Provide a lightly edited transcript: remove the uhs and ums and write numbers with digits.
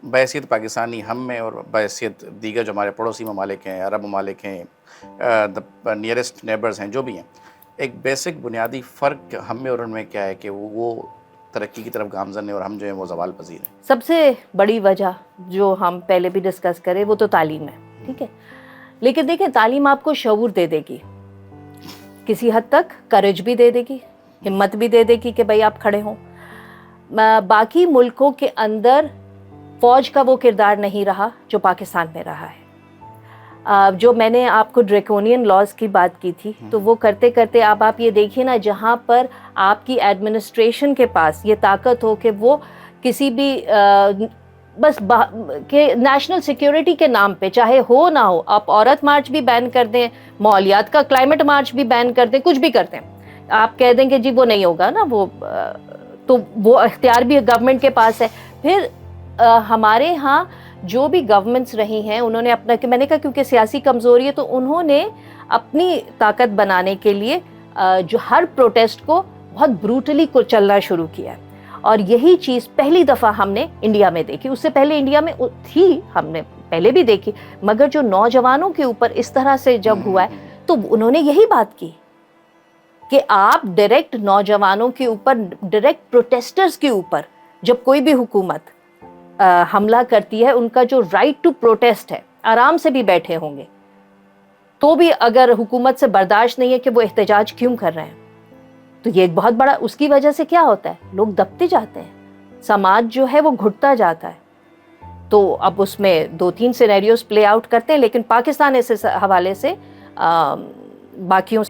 بحیثیت پاکستانی ہم میں اور بحیثیت دیگر جو ہمارے پڑوسی ممالک ہیں، عرب ممالک ہیں، نیئرسٹ نیبرز ہیں، جو بھی ہیں، ایک بیسک بنیادی فرق ہم میں اور ان میں کیا ہے کہ وہ ترقی کی طرف گامزن ہیں اور ہم جو ہیں وہ زوال پذیر ہیں؟ سب سے بڑی وجہ جو ہم پہلے بھی ڈسکس کریں وہ تو تعلیم ہے، ٹھیک ہے، لیکن دیکھیں تعلیم آپ کو شعور دے دے گی، کسی حد تک کریج بھی دے دے گی، ہمت بھی دے دے گی کہ بھئی آپ کھڑے ہوں۔ باقی ملکوں کے اندر فوج کا وہ کردار نہیں رہا جو پاکستان میں رہا ہے۔ جو میں نے آپ کو ڈریکونین لاز کی بات کی تھی، تو وہ کرتے کرتے اب آپ یہ دیکھیے نا، جہاں پر آپ کی ایڈمنسٹریشن کے پاس یہ طاقت ہو کہ وہ کسی بھی بس کہ نیشنل سیکیورٹی کے نام پہ چاہے ہو نہ ہو، آپ عورت مارچ بھی بین کر دیں، ماحولیات کا کلائمیٹ مارچ بھی بین کر دیں، کچھ بھی کر دیں، آپ کہہ دیں کہ جی وہ نہیں ہوگا نا، وہ تو وہ اختیار بھی گورنمنٹ کے پاس ہے۔ پھر ہمارے ہاں جو بھی گورنمنٹس رہی ہیں انہوں نے اپنا، کہ میں نے کہا کیونکہ سیاسی کمزوری ہے تو انہوں نے اپنی طاقت بنانے کے لیے جو ہر پروٹیسٹ کو بہت بروٹلی چلنا شروع کیا ہے، اور یہی چیز پہلی دفعہ ہم نے انڈیا میں دیکھی۔ اس سے پہلے انڈیا میں تھی، ہم نے پہلے بھی دیکھی، مگر جو نوجوانوں کے اوپر اس طرح سے جب ہوا ہے تو انہوں نے یہی بات کی کہ آپ ڈائریکٹ نوجوانوں کے اوپر، ڈائریکٹ پروٹیسٹرز کے اوپر جب کوئی بھی حکومت حملہ کرتی ہے، ان کا جو رائٹ ٹو پروٹیسٹ ہے، آرام سے بھی بیٹھے ہوں گے تو بھی اگر حکومت سے برداشت نہیں ہے کہ وہ احتجاج کیوں کر رہے ہیں، تو یہ ایک بہت بڑا، اس کی وجہ سے کیا ہوتا ہے، لوگ دبتے جاتے ہیں، سماج جو ہے وہ گھٹتا جاتا ہے۔ تو اب اس میں 2-3 سینیریوز پلے آؤٹ کرتے ہیں، لیکن پاکستان اس حوالے سے باقیوں